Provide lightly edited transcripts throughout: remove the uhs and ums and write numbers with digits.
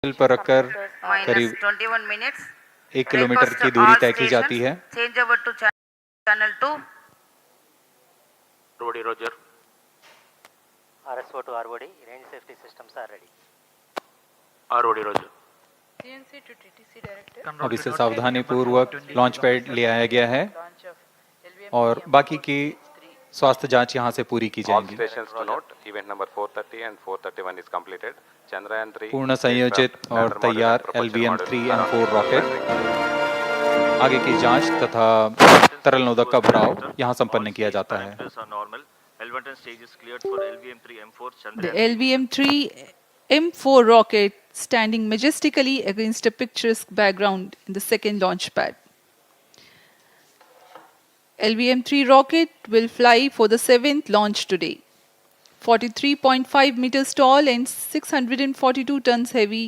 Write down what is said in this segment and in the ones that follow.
पर रखकर करीब -21 minutes. 1 किलोमीटर की दूरी तय की जाती है। Change over to channel 2. ROD, Roger. RSO to ROD, range safety systems are ready. ROD, Roger. CNC to TTC director. अब इसे सावधानी पूर्वक लॉन्च पैड ले आया गया है और बाकी की स्वास्थ्य जांच यहां से पूरी की All जाएंगी। stations to note, event number 430 and 431 is completed. Chandrayaan 3 पूर्ण संयोजित और तैयार LVM-3 M4 रॉकेट आगे की जांच तथा तरल नोदक का भराव यहां संपन्न किया जाता है। The LVM-3 M4 rocket standing majestically against a picturesque background in the second launch pad. LVM-3 rocket will fly for the 7th launch today. 43.5 meters tall and 642 tons heavy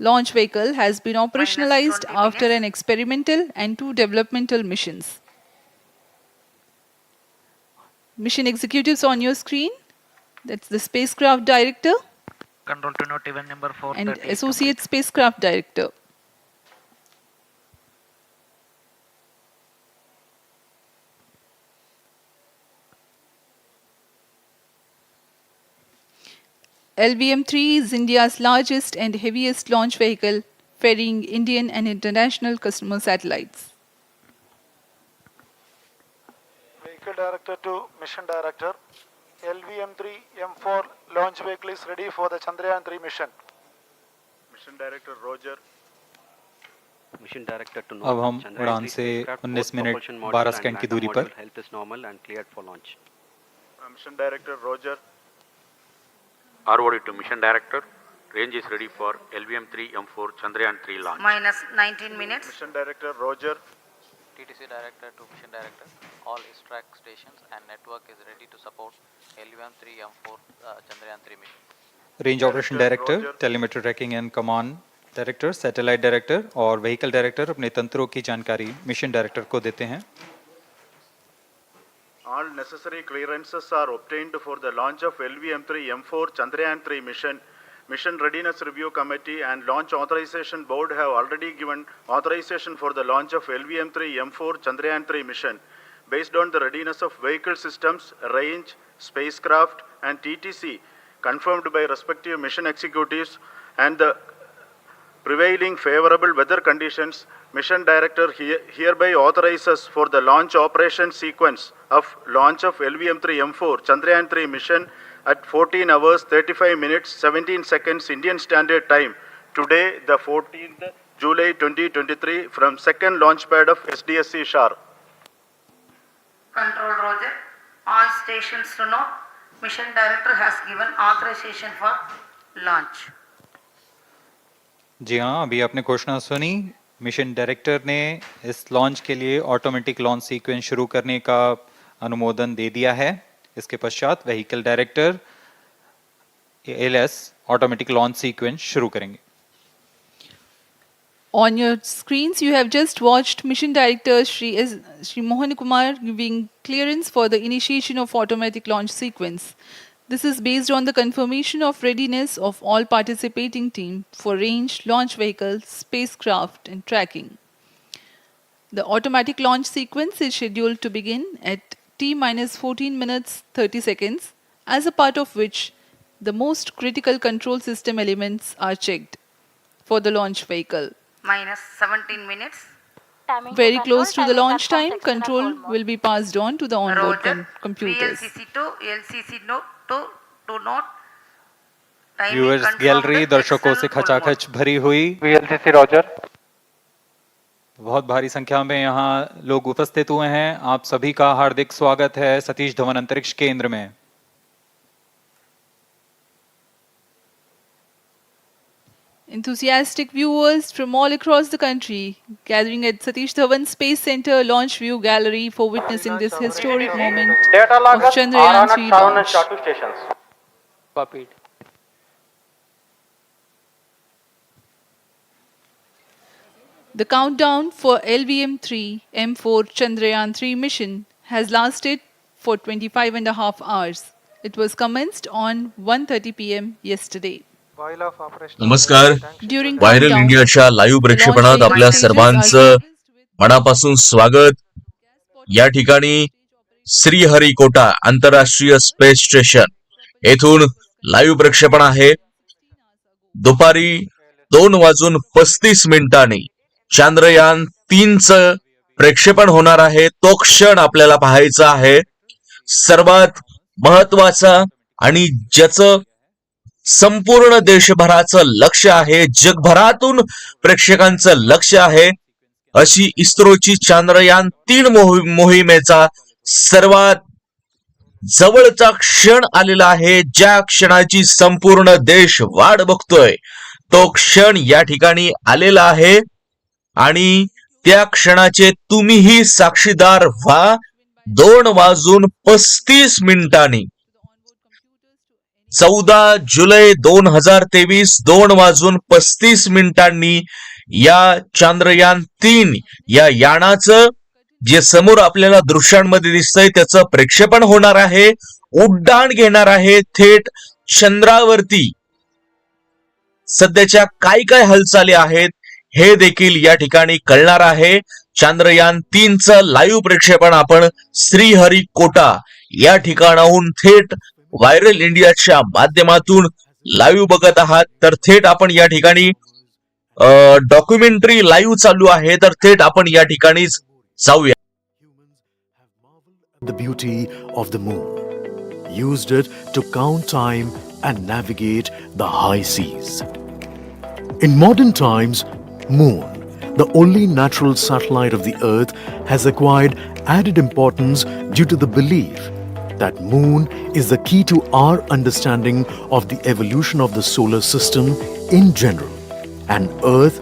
launch vehicle has been operationalized after an experimental and 2 developmental missions. Mission executives on your screen. That's the spacecraft director. Control to note event number 430. And associate spacecraft director. LVM-3 is India's largest and heaviest launch vehicle, ferrying Indian and international customer satellites. Vehicle Director to Mission Director. LVM-3 M4 launch vehicle is ready for the Chandrayaan 3 mission. Mission Director, Roger. Mission Director to अब हम उड़ान से 19 minute 12 second की दूरी पर। Health is normal and cleared for launch. Mission Director, Roger. ROD to Mission Director. Range is ready for LVM-3 M4 Chandrayaan 3 launch. -19 minutes. Mission Director, Roger. TTC Director to Mission Director. All track stations and network is ready to support LVM-3 M4 Chandrayaan 3 mission. Range operation director, telemetry tracking and command director, satellite director और vehicle director अपने तंत्रों की जानकारी mission director को देते हैं। All necessary clearances are obtained for the launch of LVM-3 M4 Chandrayaan 3 mission. Mission Readiness Review Committee and Launch Authorization Board have already given authorization for the launch of LVM-3 M4 Chandrayaan 3 mission. Based on the readiness of vehicle systems, range, spacecraft and TTC confirmed by respective mission executives and the prevailing favorable weather conditions, Mission Director hereby authorizes for the launch operation sequence of launch of LVM-3 M4 Chandrayaan 3 mission at 14 hours 35 minutes 17 seconds Indian Standard Time today, the 14th July 2023 from second launch pad of SDSC Shar. Control Roger. All stations to know. Mission Director has given authorization for launch. जी हाँ, अभी आपने घोषणा सुनी। Mission director ने इस launch के लिए automatic launch sequence शुरू करने का अनुमोदन दे दिया है। इसके पश्चात vehicle director LS automatic launch sequence शुरू करेंगे। On your screens, you have just watched Mission Director Shri Mohan Kumar giving clearance for the initiation of automatic launch sequence. This is based on the confirmation of readiness of all participating team for range, launch vehicles, spacecraft and tracking. The automatic launch sequence is scheduled to begin at T-14 minutes 30 seconds, as a part of which the most critical control system elements are checked for the launch vehicle. -17 minutes. Very close to the launch time, control will be passed on to the onboard computers. VLCC to LCC to note. Timing viewers confirmed gallery दर्शकों Excel से full खचाखच भरी हुई। VLCC Roger. बहुत भारी संख्या में यहाँ लोग उपस्थित हुए हैं। आप सभी का हार्दिक स्वागत है सतीश धवन अंतरिक्ष केंद्र में। Enthusiastic viewers from all across the country gathering at Satish Dhawan Space Center Launch View Gallery for witnessing this historic moment of Chandrayaan 3 launch. Copied. The countdown for LVM-3 M4 Chandrayaan 3 mission has lasted for 25 and a half hours. It was commenced on 1:30 p.m. yesterday. While of operational नमस्कार. During viral countdown, इंडियाच्या live the launch प्रक्षेपणात vehicle आपल्या stages are सर्वांचं graced with मनापासून स्वागत. या ठिकाणी श्रीहरिकोटा आंतरराष्ट्रीय space station येथून लाईव्ह प्रक्षेपण आहे. दुपारी 2:35 चांद्रयान 3चं प्रक्षेपण होणार आहे. तो क्षण आपल्याला पाहायचा आहे. सर्वात महत्वाचा आणि ज्याचं संपूर्ण देशभराचं लक्ष आहे, जगभरातून प्रेक्षकांचं लक्ष आहे, अशी इस्रोची चांद्रयान 3 मोहिमेचा सर्वात जवळचा क्षण आलेला आहे. ज्या क्षणाची संपूर्ण देश वाट बघतोय तो क्षण या ठिकाणी आलेला आहे आणि त्या क्षणाचे तुम्हीही साक्षीदार व्हा. 2:35 14 जुलै 2023 2:35 या चांद्रयान 3 या यानाचं जे समोर आपल्याला दृश्यांमध्ये दिसतंय त्याचं प्रक्षेपण होणार आहे. उड्डाण घेणार आहे थेट चंद्रावरती. सध्याच्या काय हालचाली आहेत हे देखील या ठिकाणी कळणार आहे. चांद्रयान 3चं लाईव्ह प्रक्षेपण आपण श्रीहरिकोटा या ठिकाणाहून थेट व्हायरल इंडियाच्या माध्यमातून लाईव्ह बघत आहात. तर थेट आपण या ठिकाणी डॉक्युमेंटरी लाईव्ह चालू आहे. तर थेट आपण या ठिकाणीच जाऊया. The beauty of the moon, used it to count time and navigate the high seas. In modern times, moon, the only natural satellite of the earth, has acquired added importance due to the belief that moon is the key to our understanding of the evolution of the solar system in general and earth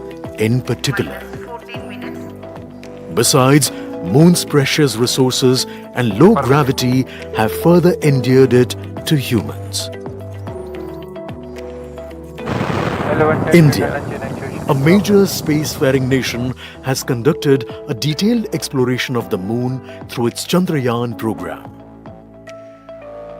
in particular. 14 minutes. Besides, moon's precious resources and low gravity have further endeared it to humans. India, a major spacefaring nation, has conducted a detailed exploration of the moon through its Chandrayaan program.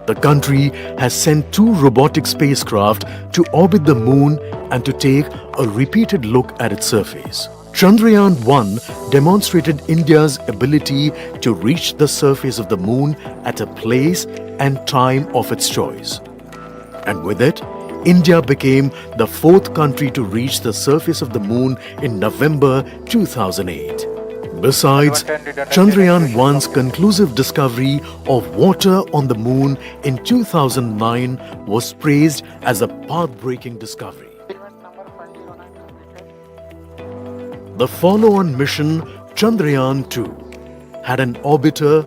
The country has sent 2 robotic spacecraft to orbit the moon and to take a repeated look at its surface. Chandrayaan 1 demonstrated India's ability to reach the surface of the moon at a place and time of its choice. And with it, India became the 4th country to reach the surface of the moon in November 2008. Besides, Chandrayaan 1's conclusive discovery of water on the moon in 2009 was praised as a path-breaking discovery. The follow-on mission, Chandrayaan 2, had an orbiter,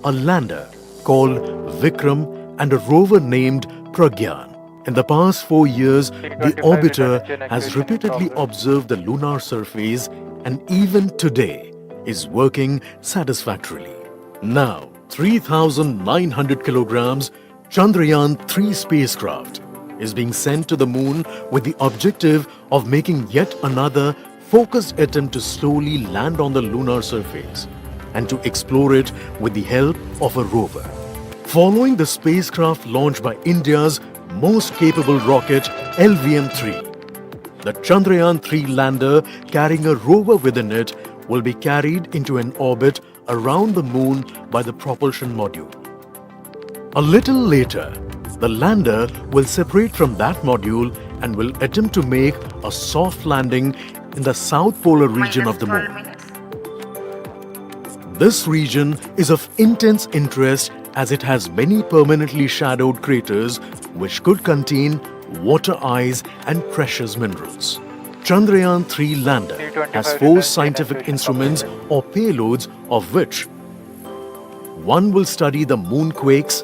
a lander called Vikram, and a rover named Pragyan. In the past 4 years, the orbiter has repeatedly observed the lunar surface and even today is working satisfactorily. Now, 3,900 kilograms Chandrayaan 3 spacecraft is being sent to the moon with the objective of making yet another focused attempt to slowly land on the lunar surface and to explore it with the help of a rover. Following the spacecraft launched by India's most capable rocket, LVM-3, the Chandrayaan 3 lander carrying a rover within it will be carried into an orbit around the moon by the propulsion module. A little later, the lander will separate from that module and will attempt to make a soft landing in the south polar region of the moon. This region is of intense interest as it has many permanently shadowed craters which could contain water ice and precious minerals. Chandrayaan 3 lander has 4 scientific instruments or payloads, of which one will study the moonquakes,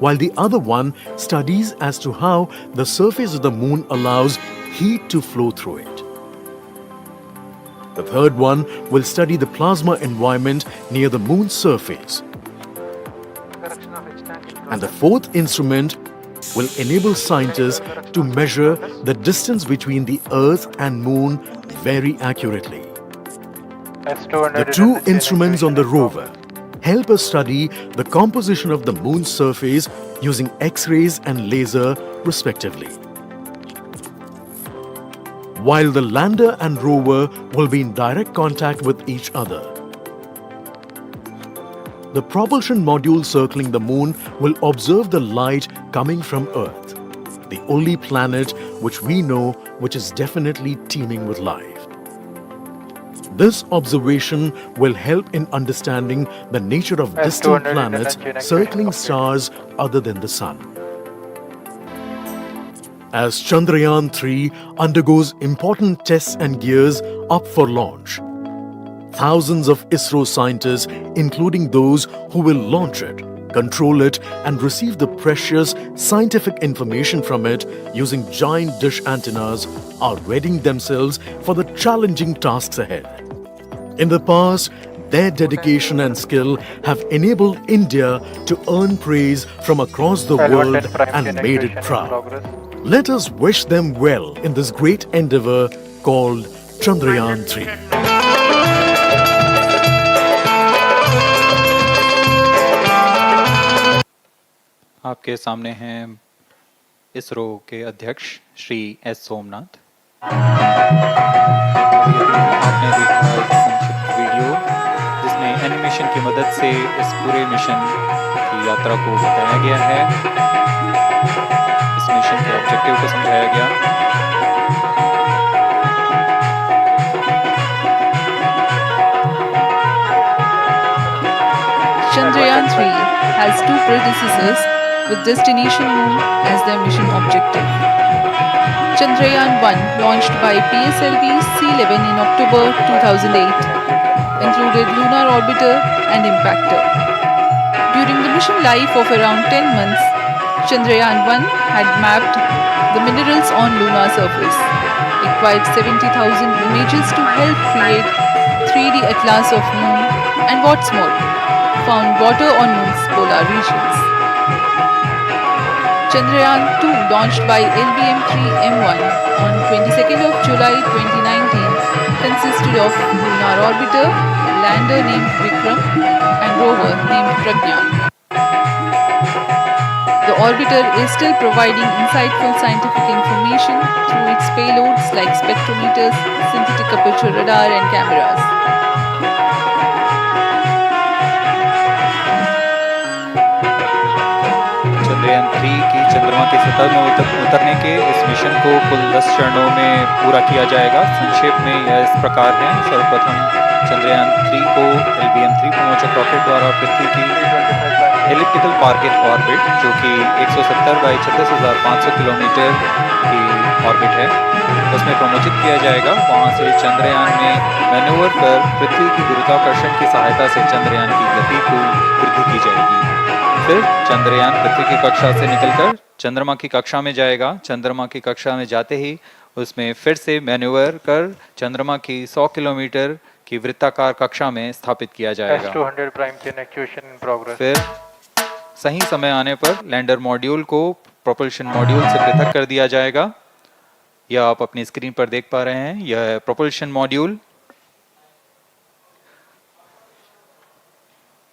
while the other one studies as to how the surface of the moon allows heat to flow through it. The third one will study the plasma environment near the moon's surface. And the fourth instrument will enable scientists to measure the distance between the Earth and Moon very accurately. The 2 instruments on the rover help us study the composition of the moon's surface using X-rays and laser respectively. while the lander and rover will be in direct contact with each other. The propulsion module circling the moon will observe the light coming from Earth, the only planet which we know which is definitely teeming with life. This observation will help in understanding the nature of distant planets circling stars other than the Sun. As Chandrayaan-3 undergoes important tests and gears up for launch, thousands of ISRO scientists, including those who will launch it, control it, and receive the precious scientific information from it using giant dish antennas, are readying themselves for the challenging tasks ahead. In the past, their dedication and skill have enabled India to earn praise from across the world and made it proud. Let us wish them well in this great endeavor called Chandrayaan-3. आपके सामने हैं इसरो के अध्यक्ष Shri S Somnath. आपने देखा एक संक्षिप्त video जिसमें एनिमेशन की मदद से इस पूरे मिशन की यात्रा को बताया गया है, इस मिशन के ऑब्जेक्टिव को समझाया गया। Chandrayaan-3 has two predecessors with destination moon as their mission objective. Chandrayaan-1, launched by PSLV C-11 in October 2008, included lunar orbiter and impactor. During the mission life of around 10 months, Chandrayaan-1 had mapped the minerals on lunar surface, acquired 70,000 images to help create 3D atlas of moon, and what's more, found water on moon's polar regions. Chandrayaan-2, launched by LVM-3M1 on 22nd of July 2019, consisted of lunar orbiter, lander named Vikram, and rover named Pragyan. The orbiter is still providing insightful scientific information through its payloads like spectrometers, synthetic aperture radar, and cameras. Chandrayaan-3 की चंद्रमा की सतह में उतरने के इस mission को कुल 10 चरणों में पूरा किया जाएगा। संक्षेप में यह इस प्रकार है। सर्वप्रथम चंद्रयान-3 को LVM-3 प्रमोचक रॉकेट द्वारा पृथ्वी की एलिप्टिकल टारगेट ऑर्बिट, जो कि 170 बाई 36,500 किलोमीटर की ऑर्बिट है, उसमें प्रमोचित किया जाएगा। वहां से चंद्रयान में मैन्यूवर कर पृथ्वी की गुरुत्वाकर्षण की सहायता से चंद्रयान की गति को वृद्धि की जाएगी। फिर चंद्रयान पृथ्वी की कक्षा से निकलकर चंद्रमा की कक्षा में जाएगा। चंद्रमा की कक्षा में जाते ही उसमें फिर से मैन्यूवर कर चंद्रमा की 100 किलोमीटर की वृत्ताकार कक्षा में स्थापित किया जाएगा। फिर सही समय आने पर लैंडर मॉड्यूल को प्रोपल्शन मॉड्यूल से पृथक कर दिया जाएगा। यह आप अपनी स्क्रीन पर देख पा रहे हैं, यह है प्रोपल्शन मॉड्यूल।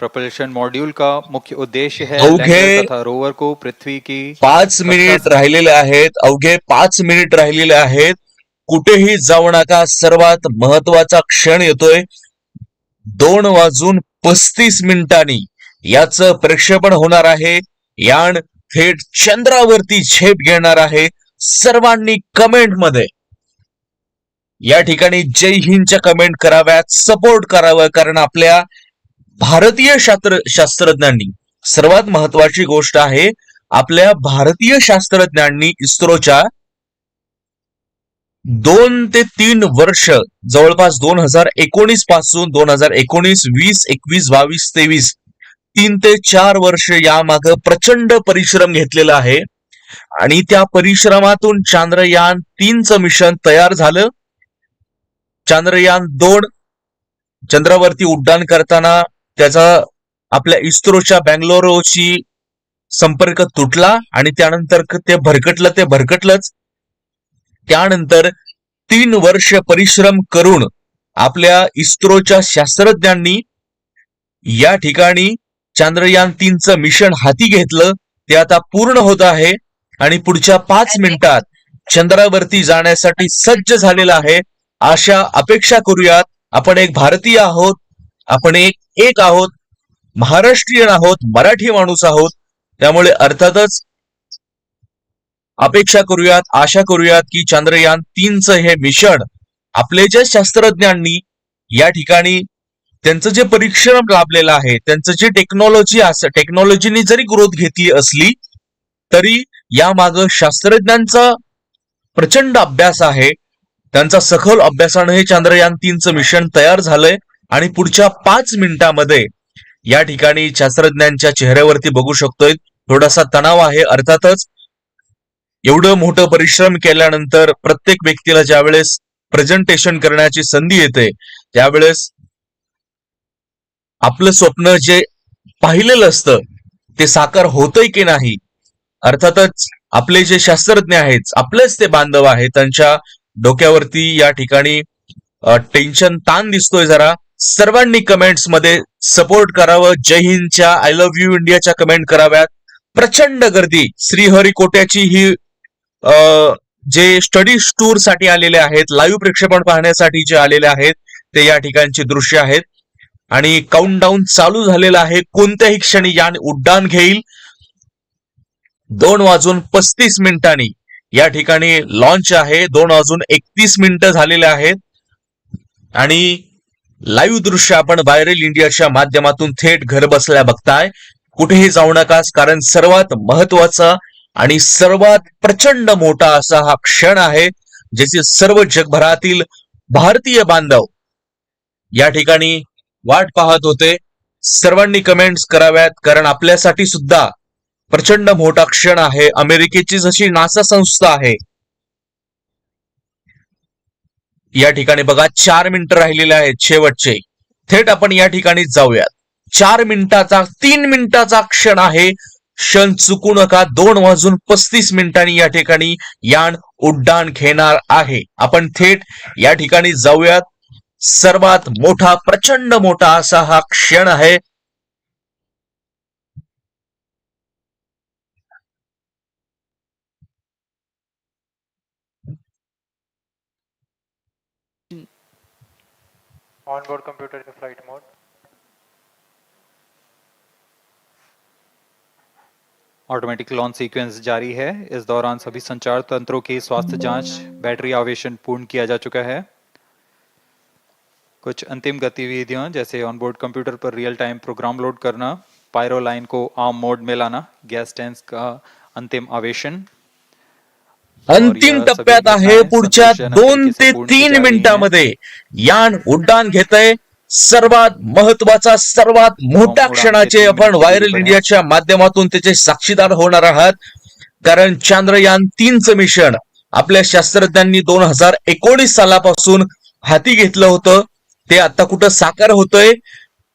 प्रोपल्शन मॉड्यूल का मुख्य उद्देश्य है लैंडर तथा रोवर को पृथ्वी की 5 मिनिट राहिलेले आहेत, अवघे 5 मिनिट राहिलेले आहेत। कुठेही जाऊ नका, सर्वात महत्वाचा क्षण येतोय। 2:35 याचं प्रक्षेपण होणार आहे। यान थेट चंद्रावरती झेप घेणार आहे। सर्वांनी कमेंट मध्ये या ठिकाणी जय हिंदच्या कमेंट कराव्यात, सपोर्ट करावं, कारण आपल्या भारतीय शास्त्रज्ञांनी, सर्वात महत्वाची गोष्ट आहे, आपल्या भारतीय शास्त्रज्ञांनी इस्रोच्या 2 ते 3 वर्ष, जवळपास 2019 पासून 2019, 20, 21, 22, 23 3 ते 4 वर्ष यामागे प्रचंड परिश्रम घेतलेला आहे आणि त्या परिश्रमातून चांद्रयान-3चं मिशन तयार झालं। चांद्रयान-2 चंद्रावरती उड्डाण करताना त्याचा आपल्या इस्रोच्या बंगलोरशी संपर्क तुटला आणि त्यानंतर ते भरकटलंच। त्यानंतर 3 वर्ष परिश्रम करून आपल्या इस्रोच्या शास्त्रज्ञांनी या ठिकाणी चांद्रयान-3चं मिशन हाती घेतलं। ते आता पूर्ण होत आहे आणि पुढच्या 5 मिनिटात चंद्रावरती जाण्यासाठी सज्ज झालेला आहे अशा अपेक्षा करूयात. आपण एक भारतीय आहोत, आपण एक आहोत, महाराष्ट्रीयन आहोत, मराठी माणूस आहोत. त्यामुळे अर्थातच अपेक्षा करूयात, आशा करूयात की चांद्रयान 3चं हे मिशन आपले जे शास्त्रज्ञांनी या ठिकाणी त्यांचं जे परिश्रम लाभलेलं आहे, त्यांचं जे टेक्नॉलॉजीनी जरी ग्रोथ घेतली असली तरी यामाग शास्त्रज्ञांचा प्रचंड अभ्यास आहे. त्यांचा सखोल अभ्यासाने हे चांद्रयान 3चं मिशन तयार झालंय आणि पुढच्या 5 मिनिटांमध्ये या ठिकाणी शास्त्रज्ञांच्या चेहऱ्यावरती बघू शकतोय थोडासा तणाव आहे. अर्थातच एवढं मोठं परिश्रम केल्यानंतर प्रत्येक व्यक्तीला ज्यावेळेस प्रेझेंटेशन करण्याची संधी येते त्यावेळेस आपलं स्वप्न जे पाहिलेलं असतं ते साकार होतंय की नाही. अर्थातच आपले जे शास्त्रज्ञ आहेत, आपलेच ते बांधव आहेत, त्यांच्या डोक्यावरती या ठिकाणी टेन्शन ताण दिसतोय. जरा सर्वांनी कमेंट्स मध्ये सपोर्ट करावं. जय हिंदच्या, आय लव्ह यू इंडियाच्या कमेंट कराव्यात. प्रचंड गर्दी श्रीहरिकोट्याची ही जे स्टडी टूर साठी आलेले आहेत, लाईव्ह प्रक्षेपण पाहण्यासाठी जे आलेले आहेत ते या ठिकाणची दृश्य आहेत. आणि काउंटडाऊन चालू झालेला आहे. कोणत्याही क्षणी यान उड्डाण घेईल. 2:35 या ठिकाणी लॉन्च आहे. 2:31 झालेले आहेत आणि लाईव्ह दृश्य आपण व्हायरल इंडियाच्या माध्यमातून थेट घर बसल्या बघताय. कुठेही जाऊ नकास, कारण सर्वात महत्वाचा आणि सर्वात प्रचंड मोठा असा हा क्षण आहे ज्याचे सर्व जगभरातील भारतीय बांधव या ठिकाणी वाट पाहत होते. सर्वांनी कमेंट्स कराव्यात, कारण आपल्यासाठी सुद्धा प्रचंड मोठा क्षण आहे. अमेरिकेची जशी नासा संस्था आहे, या ठिकाणी बघा 4 मिनिटं राहिलेले आहेत शेवटचे. थेट आपण या ठिकाणी जाऊयात. 4 मिनिटाचा 3 मिनिटाचा क्षण आहे. क्षण चुकू नका. 2:35 या ठिकाणी यान उड्डाण घेणार आहे. आपण थेट या ठिकाणी जाऊयात. सर्वात मोठा, प्रचंड मोठा असा हा क्षण आहे. Onboard computer in flight mode. Automatic launch sequence जारी है. इस दौरान सभी संचार तंत्रों की स्वास्थ्य जांच, बैटरी आवेशन पूर्ण किया जा चुका है. कुछ अंतिम गतिविधियां जैसे ऑनबोर्ड कंप्यूटर पर रियल टाइम प्रोग्राम लोड करना, पायरो लाइन को आर्म मोड में लाना, गैस टैंक्स का अंतिम आवेशन. अंतिम टप्प्यात आहे. पुढच्या 2 ते 3 मिनिटांमध्ये यान उड्डाण घेतय. सर्वात महत्वाचा, सर्वात मोठ्या क्षणाचे आपण व्हायरल इंडियाच्या माध्यमातून त्याचे साक्षीदार होणार आहात. कारण चांद्रयान 3चं मिशन आपल्या शास्त्रज्ञांनी 2019 सालापासून हाती घेतलं होतं. ते आता कुठं साकार होतंय.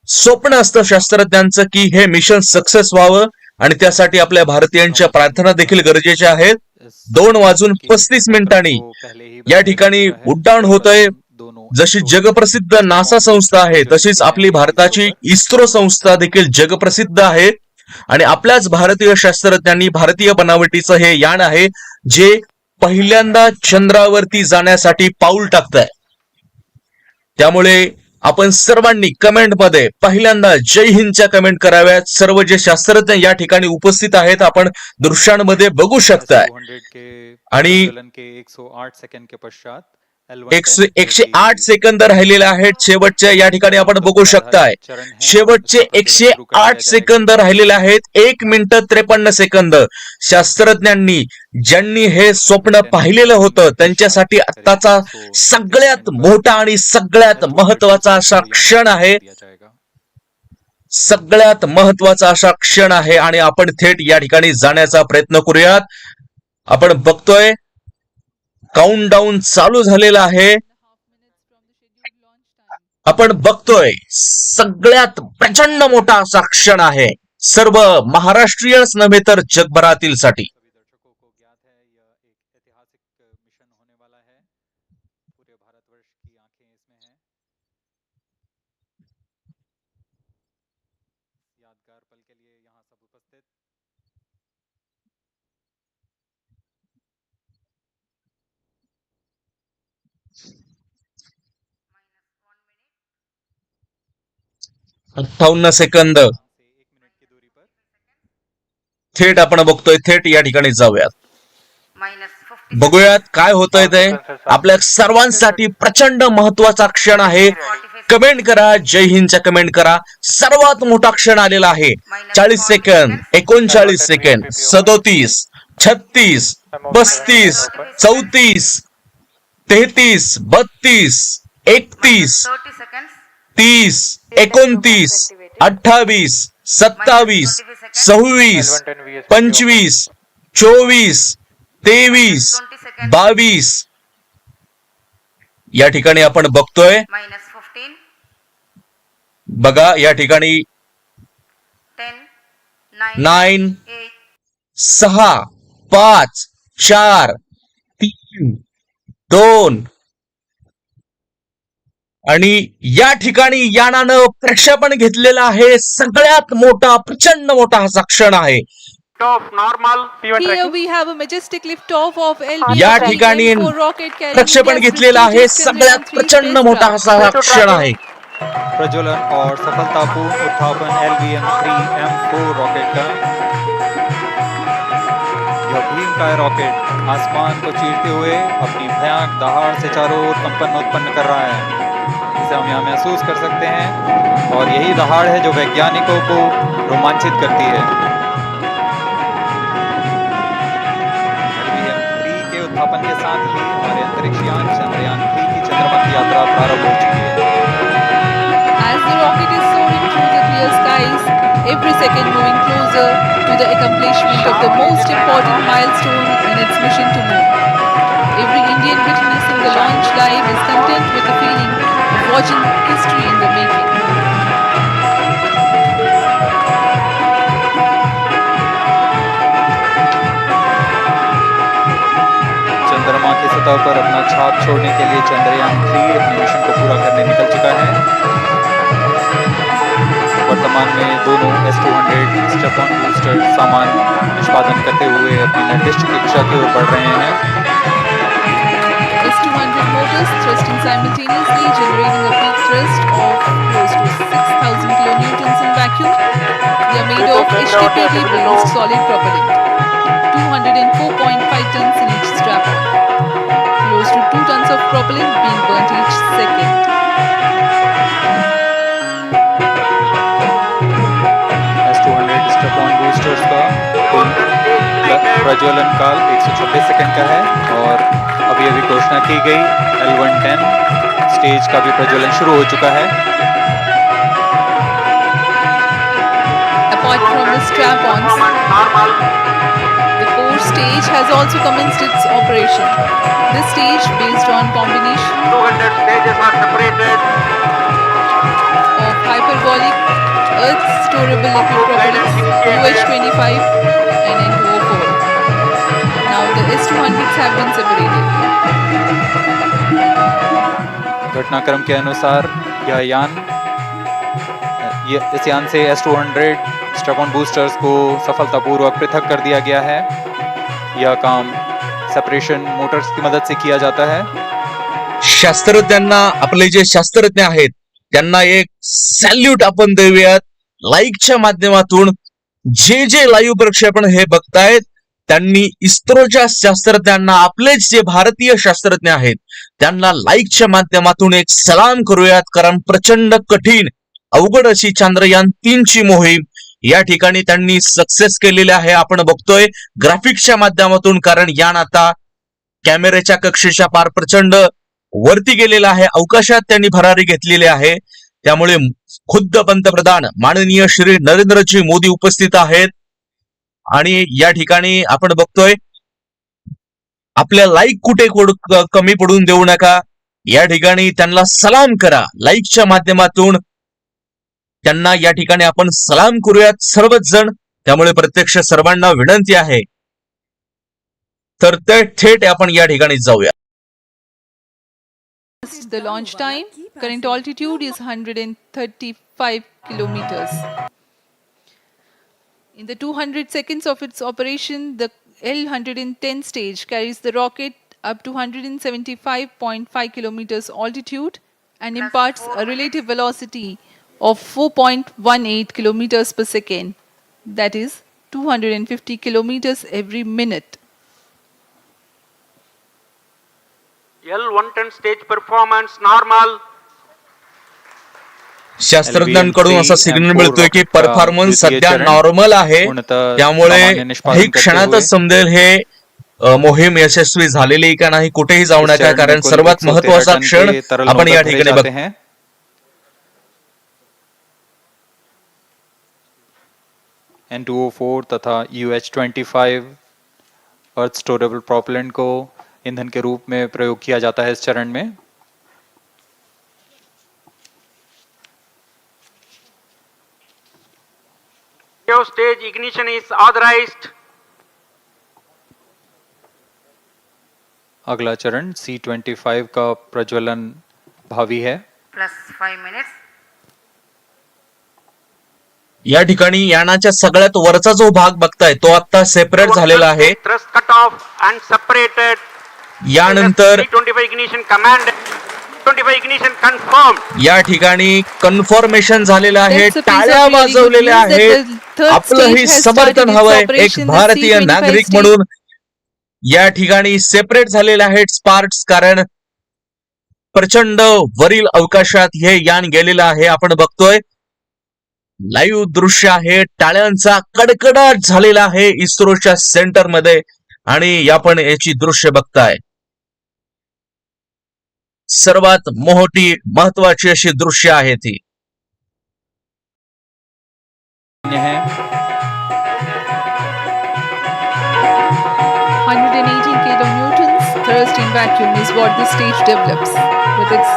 स्वप्न असतं शास्त्रज्ञांचं की हे मिशन सक्सेस व्हावं आणि त्यासाठी आपल्या भारतीयांच्या प्रार्थना देखील गरजेच्या आहेत. 2:35 या ठिकाणी उड्डाण होतंय. जशी जगप्रसिद्ध नासा संस्था आहे तशीच आपली भारताची इस्रो संस्था देखील जगप्रसिद्ध आहे. आणि आपल्याच भारतीय शास्त्रज्ञांनी भारतीय बनावटीचं हे यान आहे जे पहिल्यांदा चंद्रावरती जाण्यासाठी पाऊल टाकतंय. त्यामुळे आपण सर्वांनी कमेंटमध्ये पहिल्यांदा जय हिंदच्या कमेंट कराव्यात. सर्व जे शास्त्रज्ञ या ठिकाणी उपस्थित आहेत आपण दृश्यांमध्ये बघू शकताय. आणि 108 सेकंड के पश्चात 108 सेकंद राहिलेले आहेत शेवटचे. या ठिकाणी आपण बघू शकताय शेवटचे 108 सेकंद राहिलेले आहेत. 1 मिनिट 53 सेकंद. शास्त्रज्ञांनी ज्यांनी हे स्वप्न पाहिलेलं होतं त्यांच्यासाठी आत्ताचा सगळ्यात मोठा आणि सगळ्यात महत्वाचा असा क्षण आहे. सगळ्यात महत्वाचा असा क्षण आहे आणि आपण थेट या ठिकाणी जाण्याचा प्रयत्न करूयात. आपण बघतोय काउंटडाऊन चालू झालेला आहे. आपण बघतोय सगळ्यात प्रचंड मोठा असा क्षण आहे. सर्व महाराष्ट्रीयच नव्हे तर जगभरातील साठी. 58 सेकंद. थेट आपण बघतोय, थेट या ठिकाणी जाऊयात. minus 50 बघूयात काय होतंय ते. आपल्या सर्वांसाठी प्रचंड महत्वाचा क्षण आहे. कमेंट करा, जय हिंदच्या कमेंट करा. सर्वात मोठा क्षण आलेला आहे. 40 सेकंद, 39 सेकंड, 37, 36, 35, 34, 33, 32, 31, 30 seconds, 30, 29, 28, 27, 26, 25, 24, 23, 22. या ठिकाणी आपण बघतोय, minus 15, बघा या ठिकाणी 10, 9, 9, 8, 6, 5, 4, 3, 2 आणि या ठिकाणी यानानं प्रक्षेपण घेतलेलं आहे. सगळ्यात मोठा, प्रचंड मोठा हा क्षण आहे. Here we have a majestic liftoff of या ठिकाणी LV-M4 rocket carrying प्रक्षेपण guest घेतलेलं आहे. prestigious सगळ्यात Chandrayaan-3 प्रचंड मोठा spacecraft. असा हा क्षण आहे. प्रज्वलन और सफलतापूर्ण उत्थापन LVM-3M4 रॉकेट का। यह भीमकाय रॉकेट आसमान को चीरते हुए अपनी भयानक दहाड़ से चारों ओर कंपन उत्पन्न कर रहा है। इसे हम यहाँ महसूस कर सकते हैं और यही दहाड़ है जो वैज्ञानिकों को रोमांचित करती है। LVM-3 के उत्थापन के साथ ही हमारे अंतरिक्ष यान चंद्रयान-3 की चंद्रमा की यात्रा प्रारंभ हो चुकी है। As the rocket is soaring through the clear skies, every second moving closer to the accomplishment of the most important milestone in its mission to moon. Every Indian witnessing the launch live is content with the feeling of watching history in the making. चंद्रमा की सतह पर अपना छाप छोड़ने के लिए चंद्रयान-3 अपने मिशन को पूरा करने निकल चुका है। वर्तमान में दोनों S-200 स्टेप-ऑन बूस्टर सामान निष्पादन करते हुए अपनी निर्दिष्ट कक्षा की ओर बढ़ रहे हैं। S-200 motors thrusting simultaneously, generating a peak thrust of close to 6,000 kilonewtons in vacuum. They are made of HTPD-based solid propellant. 204.5 tons in each strap-on. Close to 2 tons of propellant being burnt each second. S-200 step-on boosters का कुल प्रज्वलन काल 126 second का है और अभी अभी घोषणा की गई L110 स्टेज का भी प्रज्वलन शुरू हो चुका है। Apart from the strap-ons, the core stage has also commenced its operation. This stage, based on combination 200 stages are separated. of hyperbolic Earth storable liquid propellants UH-25 and N2O4. Now the S-200s have been separated. घटनाक्रम के अनुसार यह यान इस यान से S-200 step-on boosters को सफलतापूर्वक पृथक कर दिया गया है। यह काम सेपरेशन मोटर्स की मदद से किया जाता है। शास्त्रज्ञांना, आपले जे शास्त्रज्ञ आहेत त्यांना एक सॅल्यूट आपण देऊयात लाईकच्या माध्यमातून. जे जे लाईव्ह प्रक्षेपण हे बघतायत त्यांनी इस्रोच्या शास्त्रज्ञांना, आपलेच जे भारतीय शास्त्रज्ञ आहेत त्यांना लाईकच्या माध्यमातून एक सलाम करूयात. कारण प्रचंड कठीण, अवघड अशी चांद्रयान-3 ची मोहीम या ठिकाणी त्यांनी सक्सेस केलेली आहे. आपण बघतोय ग्राफिक्सच्या माध्यमातून, कारण यान आता कॅमेऱ्याच्या कक्षेच्या पार प्रचंड वरती गेलेला आहे. अवकाशात त्यांनी भरारी घेतलेली आहे. त्यामुळे खुद्द पंतप्रधान माननीय श्री नरेंद्रजी मोदी उपस्थित आहेत आणि या ठिकाणी आपण बघतोय आपल्या लाईक कुठे कमी पडून देऊ नका. या ठिकाणी त्यांना सलाम करा लाईकच्या माध्यमातून. त्यांना या ठिकाणी आपण सलाम करूयात सर्वच जण. त्यामुळे प्रत्यक्ष सर्वांना विनंती आहे. तर ते थेट आपण या ठिकाणी जाऊया. The launch time, current altitude is 135 kilometers. In the 200 seconds of its operation, the L110 stage carries the rocket up to 175.5 kilometers altitude and imparts a relative velocity of 4.18 kilometers per second, that is 250 kilometers every minute. L110 stage performance normal. शास्त्रज्ञांकडून असा signal मिळतोय की performance सध्या normal आहे, त्यामुळे काही क्षणातच समजेल हे मोहीम यशस्वी झालेली का नाही, कुठेही जाऊ नका, कारण सर्वात महत्वाचा क्षण आपण या ठिकाणी बघतो. N2O4 तथा UH-25 अर्थ स्टोरेबल प्रोपेलेंट को ईंधन के रूप में प्रयोग किया जाता है इस चरण में. Stage ignition is authorized. अगला चरण C25 का प्रज्वलन भावी है. +5 minutes. या ठिकाणी यानाच्या सगळ्यात वरचा जो भाग बघताय तो आता सेपरेट झालेला आहे. Thrust cut off and separated. यानंतर C25 ignition command. 25 ignition confirmed. या ठिकाणी कन्फर्मेशन झालेलं आहे, टाळ्या वाजवलेल्या आहेत. आपलंही समर्थन हवंय एक भारतीय नागरिक म्हणून. या ठिकाणी सेपरेट झालेले आहेत स्पार्क्स, कारण प्रचंड वरील अवकाशात हे यान गेलेलं आहे. आपण बघतोय लाईव्ह दृश्य आहे, टाळ्यांचा कडकडाट झालेला आहे इस्रोच्या सेंटर मध्ये, आणि आपण याची दृश्य बघताय. सर्वात मोठी महत्वाची अशी दृश्य आहे ती. 118 kilonewtons thrust in vacuum is what the stage develops with its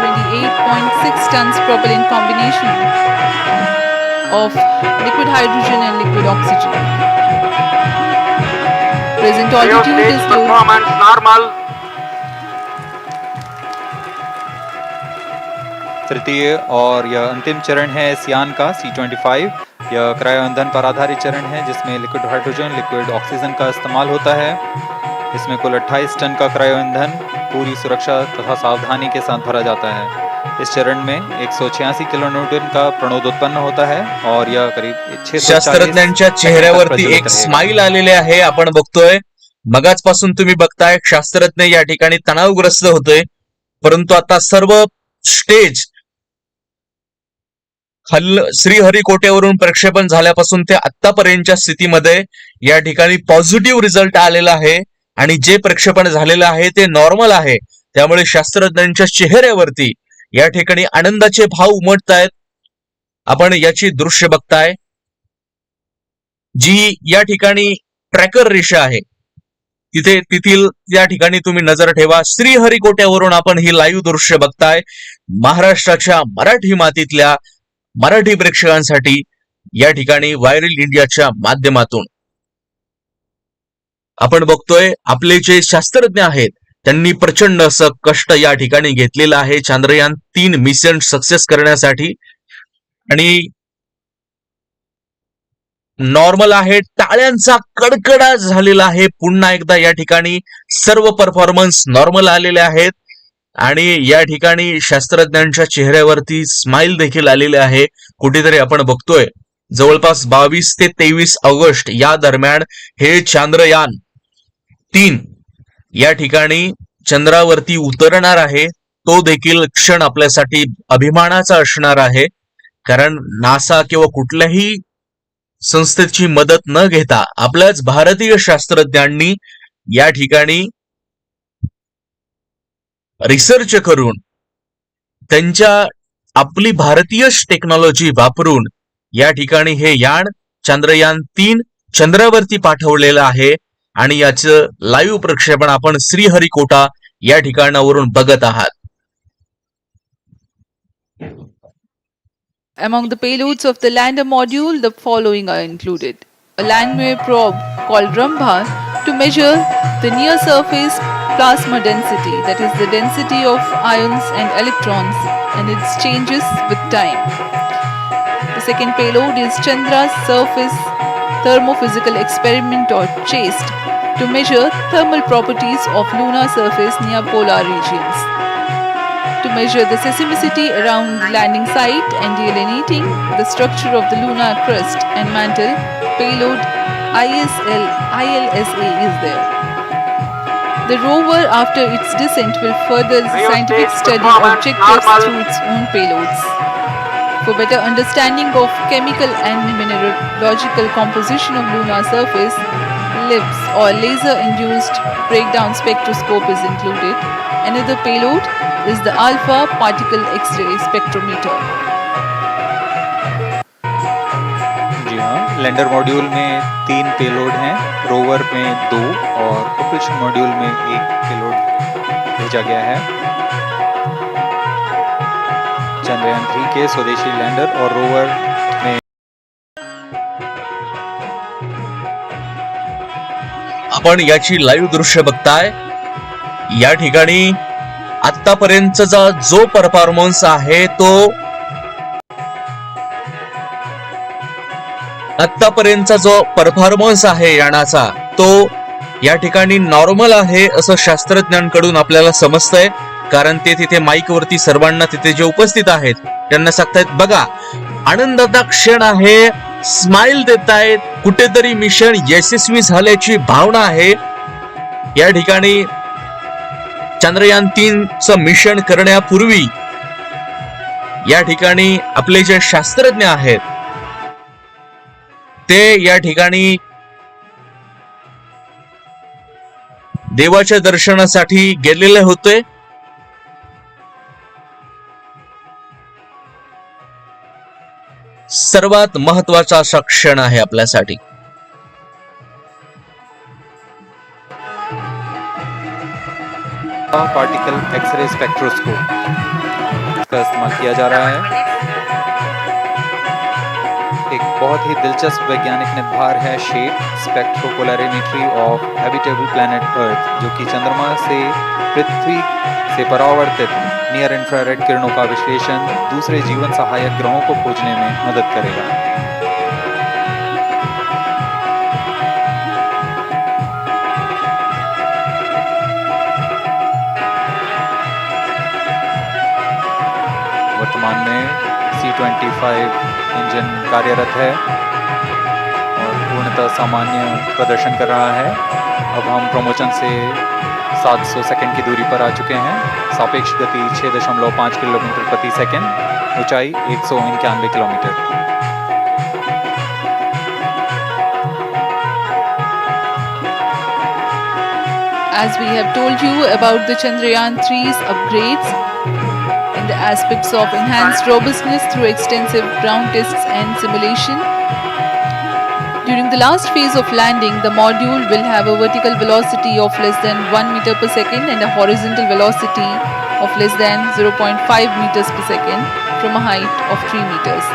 28.6 tons propellant combination of liquid hydrogen and liquid oxygen. Present altitude is performance normal. तृतीय और यह अंतिम चरण है इस यान का C25. यह क्रायो ईंधन पर आधारित चरण है जिसमें लिक्विड हाइड्रोजन लिक्विड ऑक्सीजन का इस्तेमाल होता है. इसमें कुल 28 टन का क्रायो ईंधन पूरी सुरक्षा तथा सावधानी के साथ भरा जाता है. इस चरण में 186 किलोन्यूटन का प्रणोद उत्पन्न होता है और यह करीब 640. शास्त्रज्ञांच्या चेहऱ्यावरती एक स्माइल आलेले आहे, आपण बघतोय. मगाचपासून तुम्ही बघताय शास्त्रज्ञ या ठिकाणी तणावग्रस्त होते, परंतु आता सर्व स्टेज श्रीहरिकोट्यावरून प्रक्षेपण झाल्यापासून ते आतापर्यंतच्या स्थितीमध्ये या ठिकाणी पॉझिटिव्ह रिझल्ट आलेला आहे, आणि जे प्रक्षेपण झालेलं आहे ते नॉर्मल आहे. त्यामुळे शास्त्रज्ञांच्या चेहऱ्यावरती या ठिकाणी आनंदाचे भाव उमटतायत. आपण याची दृश्य बघताय, जी या ठिकाणी ट्रॅकर रेषा आहे तिथील या ठिकाणी तुम्ही नजर ठेवा. श्रीहरिकोट्यावरून आपण ही लाईव्ह दृश्य बघताय. महाराष्ट्राच्या मराठी मातीतल्या मराठी प्रेक्षकांसाठी या ठिकाणी व्हायरल इंडियाच्या माध्यमातून आपण बघतोय आपले जे शास्त्रज्ञ आहेत त्यांनी प्रचंड असं कष्ट या ठिकाणी घेतलेलं आहे चांद्रयान 3 मिशन सक्सेस करण्यासाठी. आणि नॉर्मल आहे, टाळ्यांचा कडकडाट झालेला आहे. पुन्हा एकदा या ठिकाणी सर्व परफॉर्मन्स नॉर्मल आलेले आहेत, आणि या ठिकाणी शास्त्रज्ञांच्या चेहऱ्यावरती स्माइल देखील आलेले आहे. कुठेतरी आपण बघतोय जवळपास 22 ते 23 ऑगस्ट या दरम्यान हे चांद्रयान 3 या ठिकाणी चंद्रावरती उतरणार आहे. तो देखील क्षण आपल्यासाठी अभिमानाचा असणार आहे, कारण नासा किंवा कुठल्याही संस्थेची मदत न घेता आपल्याच भारतीय शास्त्रज्ञांनी या ठिकाणी रिसर्च करून आपली भारतीय टेक्नॉलॉजी वापरून या ठिकाणी हे यान चांद्रयान 3 चंद्रावरती पाठवलेलं आहे, आणि याचं लाईव्ह प्रक्षेपण आपण श्रीहरिकोटा या ठिकाणावरून बघत आहात. Among the payloads of the lander module, the following are included. A landware probe called Rambha to measure the near surface plasma density, that is the density of ions and electrons, and its changes with time. The second payload is Chandra's surface thermophysical experiment or CHAST to measure thermal properties of lunar surface near polar regions. To measure the seismicity around the landing site and delineating the structure of the lunar crust and mantle, payload ILSA is there. The rover, after its descent, will further the scientific study objectives through its own payloads. For better understanding of chemical and mineralogical composition of lunar surface, LIBS or laser-induced breakdown spectroscope is included. Another payload is the alpha particle X-ray spectrometer. जी हाँ, lander module में 3 payload हैं, rover में 2 और propulsion module में 1 payload भेजा गया है। चंद्रयान 3 के स्वदेशी लैंडर और रोवर में आपण याची लाईव्ह दृश्य बघताय। या ठिकाणी आतापर्यंतचा जो परफॉर्मन्स आहे तो आतापर्यंतचा जो परफॉर्मन्स आहे यानाचा तो या ठिकाणी नॉर्मल आहे असं शास्त्रज्ञांकडून आपल्याला समजतंय, कारण ते तिथे माईक वरती सर्वांना तिथे जे उपस्थित आहेत त्यांना सांगतायत बघा आनंदाचा क्षण आहे, स्माइल देतायत, कुठेतरी मिशन यशस्वी झाल्याची भावना आहे। या ठिकाणी चंद्रयान 3 चं मिशन करण्यापूर्वी या ठिकाणी आपले जे शास्त्रज्ञ आहेत ते या ठिकाणी देवाच्या दर्शनासाठी गेलेले होते। सर्वात महत्वाचा असा क्षण आहे आपल्यासाठी। पार्टिकल एक्सरे स्पेक्ट्रोस्कोप का इस्तेमाल किया जा रहा है। एक बहुत ही दिलचस्प वैज्ञानिक निर्धार है shape स्पेक्ट्रोपोलैरिमेट्री of habitable planet earth, जो कि चंद्रमा से पृथ्वी से परावर्तित नियर इंफ्रारेड किरणों का विश्लेषण दूसरे जीवन सहायक ग्रहों को खोजने में मदद करेगा। वर्तमान में C-25 इंजन कार्यरत है और पूर्णतः सामान्य प्रदर्शन कर रहा है। अब हम प्रमोशन से 700 सेकंड की दूरी पर आ चुके हैं। सापेक्ष गति 6.5 किलोमीटर प्रति सेकंड, ऊंचाई 191 kilometre. As we have told you about the Chandrayaan 3's upgrades in the aspects of enhanced robustness through extensive ground tests and simulation. During the last phase of landing, the module will have a vertical velocity of less than 1 meter per second and a horizontal velocity of less than 0.5 meters per second from a height of 3 meters.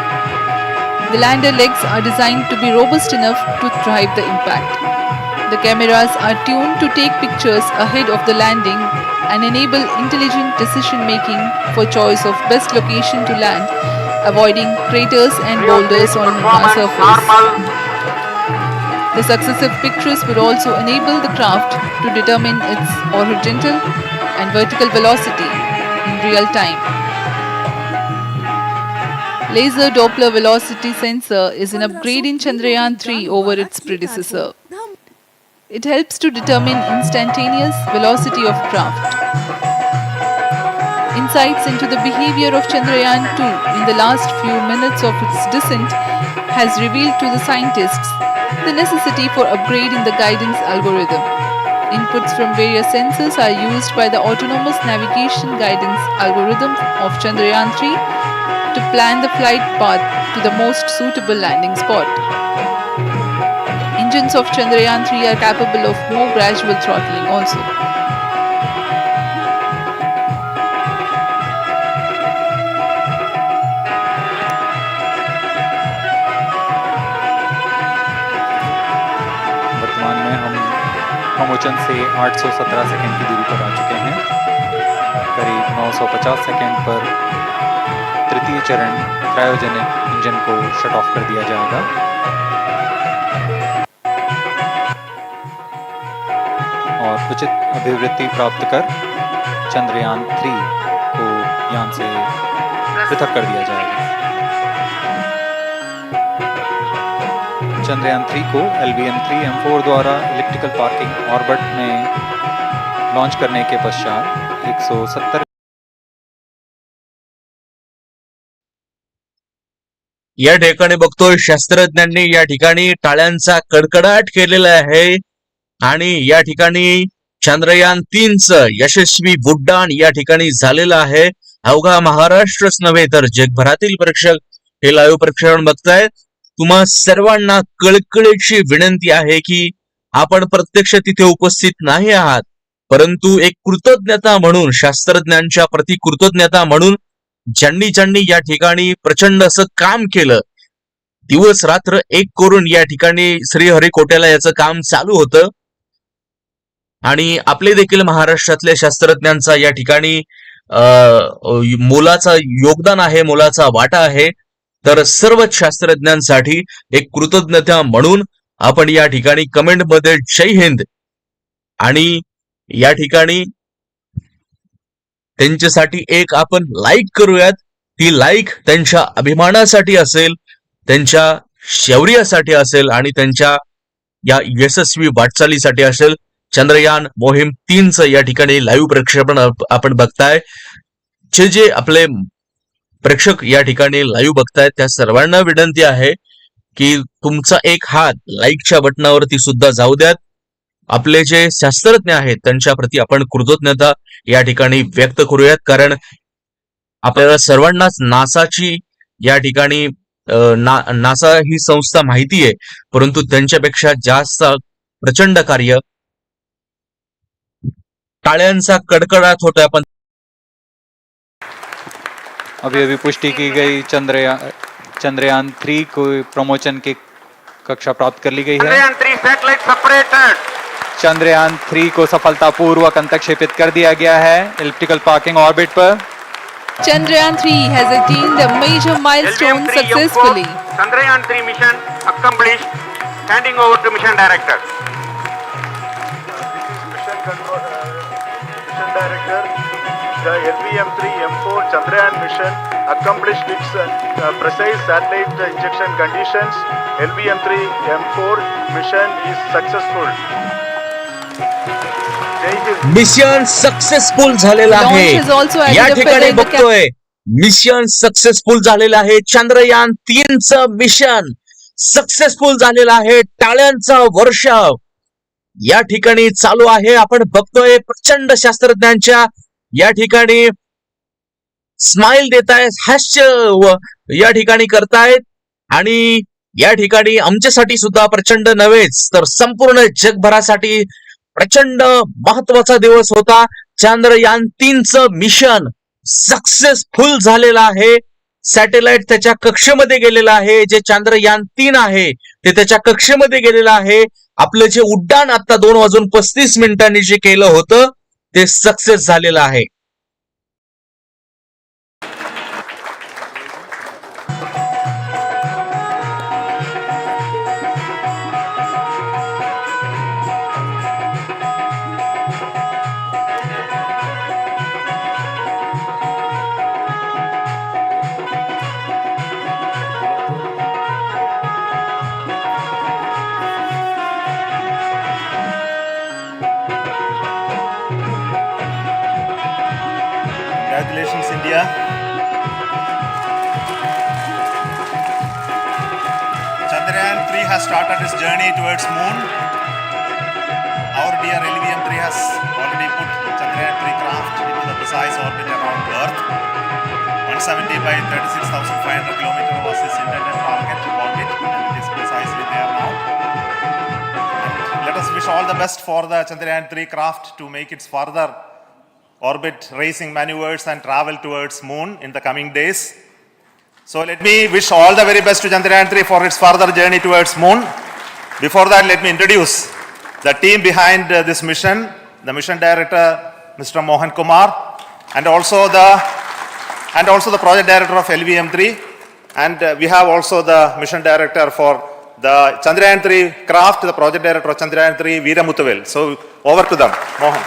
The lander legs are designed to be robust enough to thrive the impact. The cameras are tuned to take pictures ahead of the landing and enable intelligent decision making for choice of best location to land, avoiding craters and boulders on the surface. The successive pictures will also enable the craft to determine its horizontal and vertical velocity in real time. Laser Doppler velocity sensor is an upgrade in Chandrayaan 3 over its predecessor. It helps to determine instantaneous velocity of craft. Insights into the behavior of Chandrayaan 2 in the last few minutes of its descent has revealed to the scientists the necessity for upgrading the guidance algorithm. Inputs from various sensors are used by the autonomous navigation guidance algorithm of Chandrayaan 3 to plan the flight path to the most suitable landing spot. Engines of Chandrayaan 3 are capable of more gradual throttling also. वर्तमान में हम promotion से 817 second की दूरी पर आ चुके हैं। करीब 950 सेकंड पर तृतीय चरण क्रायोजेनिक इंजन को शट ऑफ कर दिया जाएगा और उचित अभिवृद्धि प्राप्त कर चंद्रयान 3 को पृथक कर दिया जाएगा। चंद्रयान 3 को LVM-3M4 द्वारा इलिप्टिकल पार्किंग ऑर्बिट में लॉन्च करने के पश्चात 170 या ठिकाणी बघतोय शास्त्रज्ञांनी या ठिकाणी टाळ्यांचा कडकडाट केलेला आहे आणि या ठिकाणी चंद्रयान 3चं यशस्वी उड्डाण या ठिकाणी झालेलं आहे. अवघा महाराष्ट्रच नव्हे तर जगभरातील प्रेक्षक हे लाईव्ह प्रक्षेपण बघतायत. तुम्हा सर्वांना कळकळीची विनंती आहे की आपण प्रत्यक्ष तिथे उपस्थित नाही आहात, परंतु एक कृतज्ञता म्हणून, शास्त्रज्ञांच्या प्रति कृतज्ञता म्हणून ज्यांनी या ठिकाणी प्रचंड असं काम केलं, दिवस रात्र एक करून या ठिकाणी श्रीहरिकोट्याला याचं काम चालू होतं आणि आपले देखील महाराष्ट्रातल्या शास्त्रज्ञांचा या ठिकाणी मोलाचा योगदान आहे, मोलाचा वाटा आहे. तर सर्वच शास्त्रज्ञांसाठी एक कृतज्ञता म्हणून आपण या ठिकाणी कमेंटमध्ये जय हिंद आणि या ठिकाणी त्यांच्यासाठी एक आपण लाईक करूयात. ती लाईक त्यांच्या अभिमानासाठी असेल, त्यांच्या शौर्यासाठी असेल आणि त्यांच्या या यशस्वी वाटचालीसाठी असेल. चंद्रयान मोहीम 3चं या ठिकाणी लाईव्ह प्रक्षेपण आपण बघताय. जे आपले प्रेक्षक या ठिकाणी लाईव्ह बघतायत त्या सर्वांना विनंती आहे की तुमचा एक हात लाईकच्या बटनावरती सुद्धा जाऊ द्यात. आपले जे शास्त्रज्ञ आहेत त्यांच्या प्रति आपण कृतज्ञता या ठिकाणी व्यक्त करूयात, कारण आपल्याला सर्वांनाच नासाची या ठिकाणी नासा ही संस्था माहिती आहे, परंतु त्यांच्यापेक्षा जास्त प्रचंड कार्य टाळ्यांचा कडकडाट होतोय. आपण अभी पुष्टि की गई चंद्रयान 3 को प्रमोशन की कक्षा प्राप्त कर ली गई है. Chandrayaan 3 satellite separated. चंद्रयान 3 को सफलतापूर्वक अंतक्षेपित कर दिया गया है इलिप्टिकल पार्किंग ऑर्बिट पर. Chandrayaan 3 has attained a major milestone successfully. Chandrayaan 3 mission accomplished. Handing over to mission director. Mission control, mission director. The LVM-3M4 Chandrayaan mission accomplished its precise satellite injection conditions. LVM-3M4 mission is successful. Mission successful झालेलं आहे. या ठिकाणी बघतोय mission successful झालेलं आहे. Chandrayaan 3चं mission successful झालेलं आहे. टाळ्यांचा वर्षाव या ठिकाणी चालू आहे. आपण बघतोय प्रचंड शास्त्रज्ञांच्या या ठिकाणी स्माइल देतायत, हास्य या ठिकाणी करतायत आणि या ठिकाणी आमच्यासाठी सुद्धा प्रचंड नव्हेच तर संपूर्ण जगभरासाठी प्रचंड महत्वाचा दिवस होता. चंद्रयान 3चं मिशन सक्सेसफुल झालेलं आहे. सॅटेलाइट त्याच्या कक्षेमध्ये गेलेलं आहे. जे चंद्रयान 3 आहे ते त्याच्या कक्षेमध्ये गेलेलं आहे. आपलं जे उड्डाण आता 2:35 जे केलं होतं ते सक्सेस झालेलं आहे. Congratulations, India. Chandrayaan 3 has started its journey towards moon. Our dear LVM-3 has already put Chandrayaan 3 craft into the precise orbit around Earth. 170 by 36,500 kilometers was its intended target orbit, and it is precisely there now. And let us wish all the best for the Chandrayaan 3 craft to make its further orbit racing maneuvers and travel towards moon in the coming days. So let me wish all the very best to Chandrayaan 3 for its further journey towards moon. Before that, let me introduce the team behind this mission, the mission director Mr. Mohan Kumar, and also the project director of LVM-3, and we have also the mission director for the Chandrayaan 3 craft, the project director of Chandrayaan 3 Veera Muthavel. So over to them, Mohan.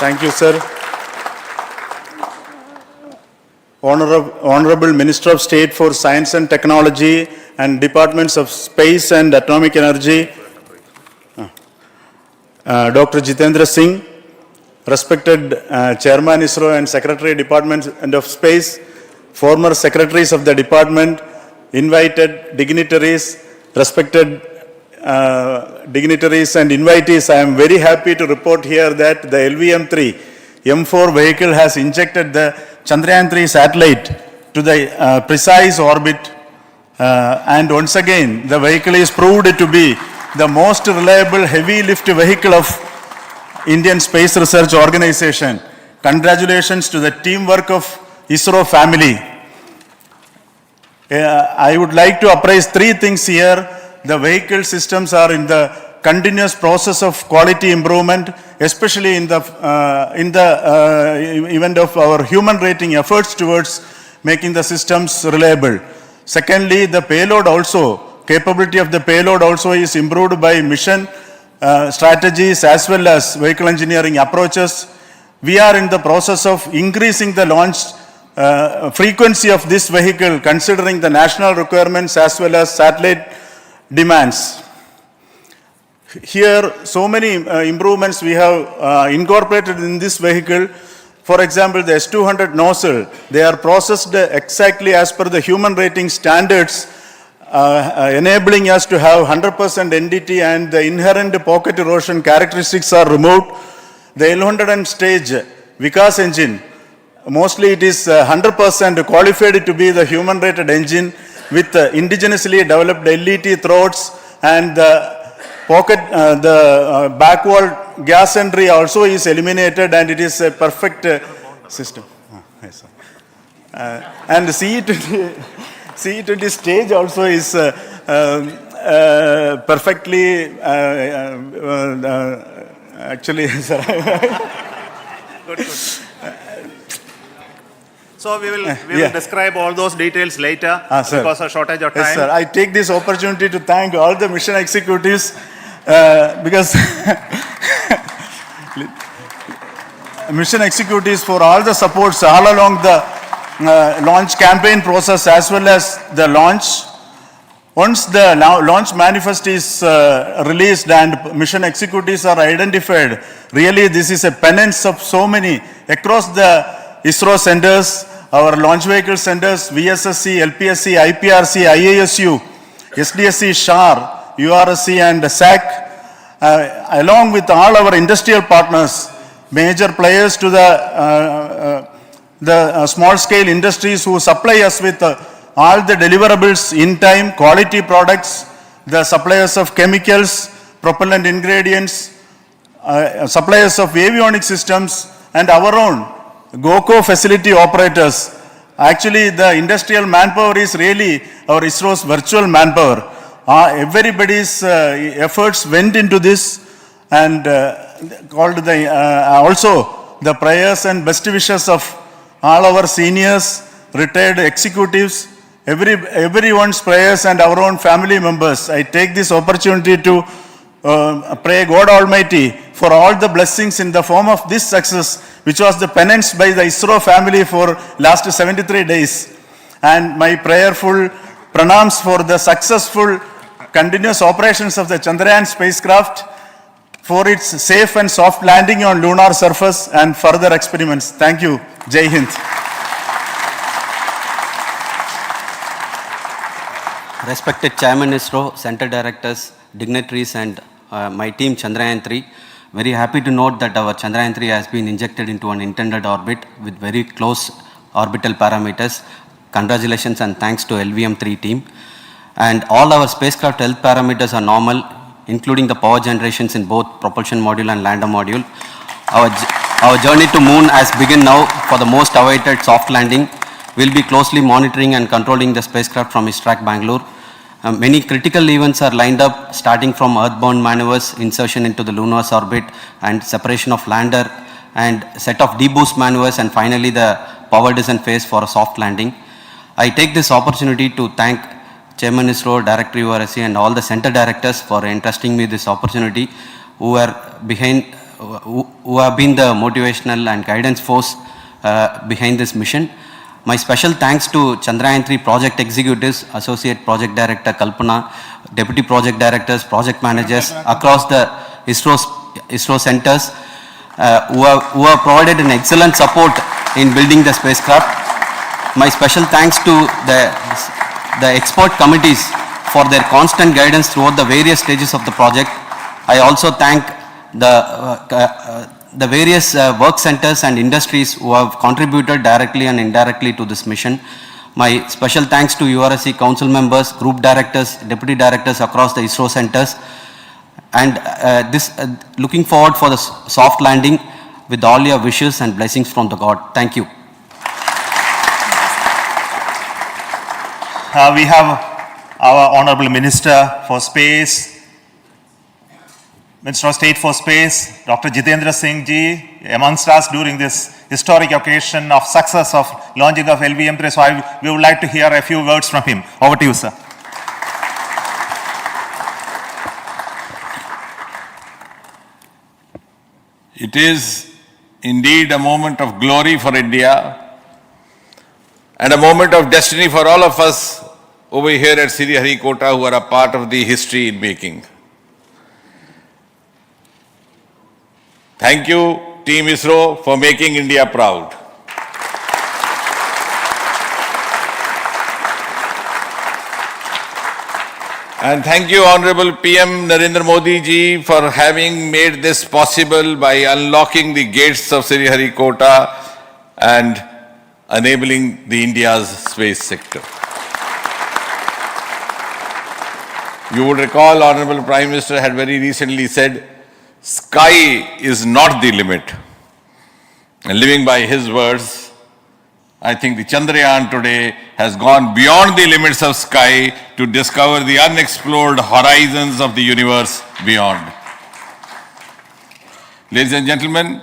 Thank you, sir. Honorable Minister of State for Science and Technology and Departments of Space and Atomic Energy, Dr. Jitendra Singh, respected Chairman ISRO and Secretary Department of Space, former secretaries of the department, invited dignitaries, respected dignitaries and invitees, I am very happy to report here that the LVM-3 M4 vehicle has injected the Chandrayaan-3 satellite to the precise orbit, and once again the vehicle is proved to be the most reliable heavy lift vehicle of Indian Space Research Organization. Congratulations to the teamwork of ISRO family. I would like to appraise three things here. The vehicle systems are in the continuous process of quality improvement, especially in the event of our human rating efforts towards making the systems reliable. Secondly, the payload also, capability of the payload also is improved by mission strategies as well as vehicle engineering approaches. We are in the process of increasing the launch frequency of this vehicle considering the national requirements as well as satellite demands. Here, so many improvements we have incorporated in this vehicle. For example, the S200 nozzle, they are processed exactly as per the human rating standards, enabling us to have 100% NDT, and the inherent pocket erosion characteristics are removed. The L100 stage Vikas engine, mostly it is 100% qualified to be the human rated engine with indigenously developed LET throats, and the pocket, the back wall gas entry also is eliminated, and it is a perfect system. Yes, and the CE20 stage also is perfectly, actually, sir. Good. So we will describe all those details later because of shortage of time. Yes, sir. I take this opportunity to thank all the mission executives because mission executives for all the supports all along the launch campaign process as well as the launch. Once the launch manifest is released and mission executives are identified, really this is a penance of so many across the ISRO centers, our launch vehicle centers, VSSC, LPSC, IPRC, IASU, SDSC, SHAR, URSC and SAC, along with all our industrial partners, major players to the small scale industries who supply us with all the deliverables in time, quality products, the suppliers of chemicals, propellant ingredients, suppliers of avionics systems, and our own GOCO facility operators. Actually, the industrial manpower is really our ISRO's virtual manpower. Everybody's efforts went into this, and also the prayers and best wishes of all our seniors, retired executives, everyone's prayers and our own family members. I take this opportunity to pray God Almighty for all the blessings in the form of this success, which was the penance by the ISRO family for last 73 days. And my prayerful pranams for the successful continuous operations of the Chandrayaan spacecraft, for its safe and soft landing on lunar surface and further experiments. Thank you. Jai Hind. Respected Chairman ISRO, Center Directors, dignitaries and my team Chandrayaan-3, very happy to note that our Chandrayaan-3 has been injected into an intended orbit with very close orbital parameters. Congratulations and thanks to LVM-3 team. And all our spacecraft health parameters are normal, including the power generations in both propulsion module and lander module. Our journey to moon has begun now for the most awaited soft landing. We'll be closely monitoring and controlling the spacecraft from ISTRAC Bangalore. Many critical events are lined up, starting from earthbound maneuvers, insertion into the lunar orbit, and separation of lander, and set of deboost maneuvers, and finally the power descent phase for a soft landing. I take this opportunity to thank Chairman ISRO, Director URSC, and all the center directors for entrusting me this opportunity, who have been the motivational and guidance force behind this mission. My special thanks to Chandrayaan 3 project executives, Associate Project Director Kalpana, Deputy Project Directors, Project Managers across the ISRO centers who have provided an excellent support in building the spacecraft. My special thanks to the expert committees for their constant guidance throughout the various stages of the project. I also thank the various work centers and industries who have contributed directly and indirectly to this mission. My special thanks to URSC council members, group directors, deputy directors across the ISRO centers, and looking forward for the soft landing with all your wishes and blessings from the God. Thank you. We have our Honorable Minister for Space, Minister of State for Space, Dr. Jitendra Singh ji, amongst us during this historic occasion of success of launching of LVM-3. So we would like to hear a few words from him. Over to you, sir. It is indeed a moment of glory for India and a moment of destiny for all of us over here at Sriharikota who are a part of the history in making. Thank you, Team ISRO, for making India proud. And thank you, Honorable PM Narendra Modi ji, for having made this possible by unlocking the gates of Sriharikota and enabling the India's space sector. You would recall, Honorable Prime Minister had very recently said, sky is not the limit. And living by his words, I think the Chandrayaan today has gone beyond the limits of sky to discover the unexplored horizons of the universe beyond. Ladies and gentlemen,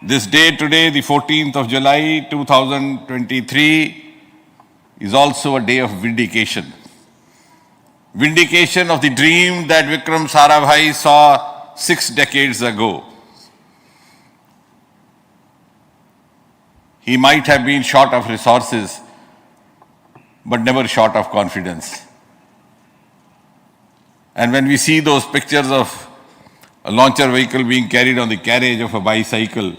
this day today, the 14th of July 2023, is also a day of vindication. Vindication of the dream that Vikram Sarabhai saw 6 decades ago. He might have been short of resources, but never short of confidence. And when we see those pictures of a launcher vehicle being carried on the carriage of a bicycle,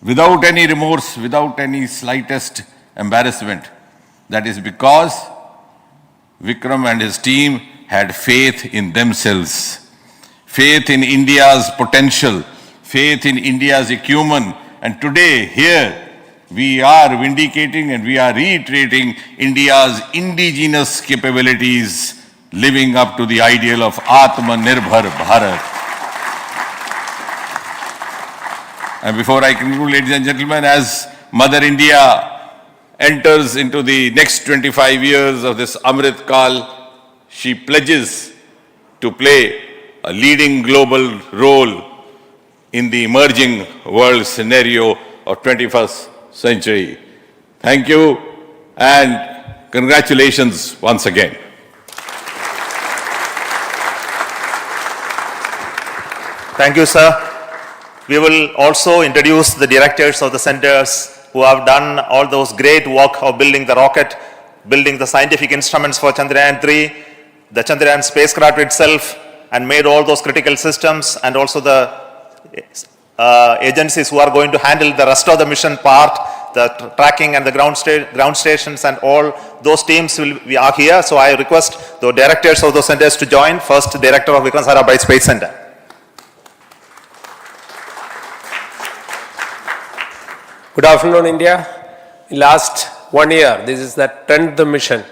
without any remorse, without any slightest embarrassment, that is because Vikram and his team had faith in themselves, faith in India's potential, faith in India's acumen. And today, here, we are vindicating and we are reiterating India's indigenous capabilities, living up to the ideal of Atmanirbhar Bharat. And before I conclude, ladies and gentlemen, as Mother India enters into the next 25 years of this Amrit Kal, she pledges to play a leading global role in the emerging world scenario of 21st century. Thank you and congratulations once again. Thank you, sir. We will also introduce the directors of the centers who have done all those great work of building the rocket, building the scientific instruments for Chandrayaan 3, the Chandrayaan spacecraft itself, and made all those critical systems, and also the agencies who are going to handle the rest of the mission part, the tracking and the ground stations, and all those teams are here. So I request the directors of those centers to join. First, Director of Vikram Sarabhai Space Center. Good afternoon, India. In last 1 year, this is the 10th mission,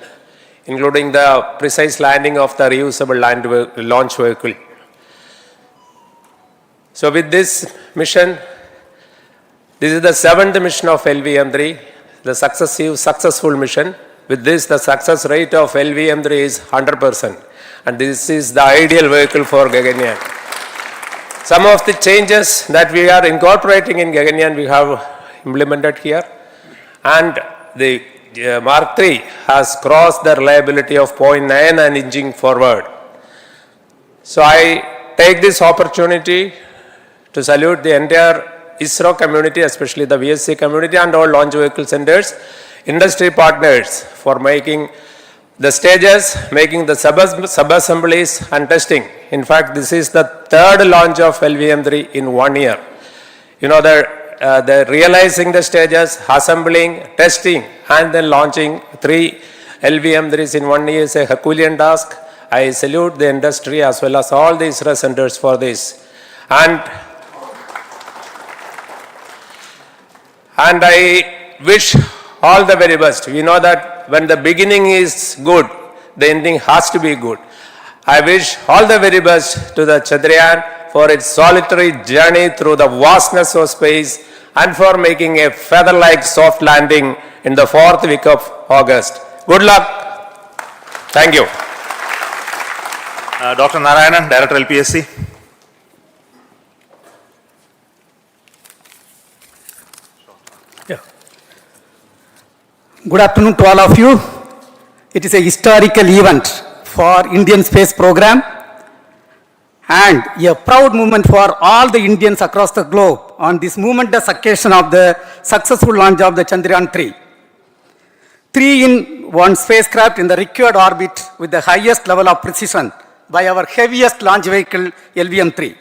including the precise landing of the reusable launch vehicle. So with this mission, this is the 7th mission of LVM-3, the successful mission. With this, the success rate of LVM-3 is 100%. And this is the ideal vehicle for Gaganyaan. Some of the changes that we are incorporating in Gaganyaan, we have implemented here, and the Mark III has crossed the reliability of 0.9 and inching forward. So I take this opportunity to salute the entire ISRO community, especially the VSC community and all launch vehicle centers, industry partners for making the stages, making the sub-assemblies and testing. In fact, this is the third launch of LVM3 in 1 year. You know, the realizing the stages, assembling, testing, and then launching 3 LVM3s in 1 year is a Herculean task. I salute the industry as well as all the ISRO centers for this. And I wish all the very best. We know that when the beginning is good, the ending has to be good. I wish all the very best to the Chandrayaan for its solitary journey through the vastness of space and for making a feather-like soft landing in the 4th week of August. Good luck. Thank you. Dr. Narayanan, Director LPSC. Good afternoon to all of you. It is a historical event for Indian space program and a proud moment for all the Indians across the globe on this momentous occasion of the successful launch of the Chandrayaan-3. 3-in-1 spacecraft in the required orbit with the highest level of precision by our heaviest launch vehicle LVM-3.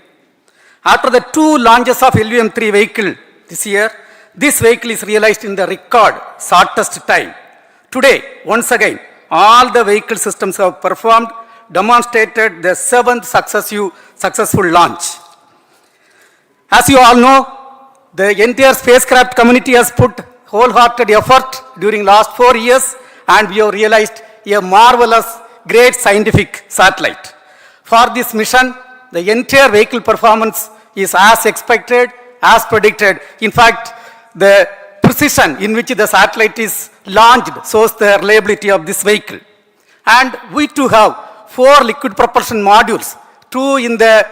After the 2 launches of LVM-3 vehicle this year, this vehicle is realized in the record shortest time. Today, once again, all the vehicle systems have performed, demonstrated the 7th successful launch. As you all know, the entire spacecraft community has put wholehearted effort during last 4 years and we have realized a marvelous, great scientific satellite. For this mission, the entire vehicle performance is as expected, as predicted. In fact, the precision in which the satellite is launched shows the reliability of this vehicle. And we too have 4 liquid propulsion modules, 2 in the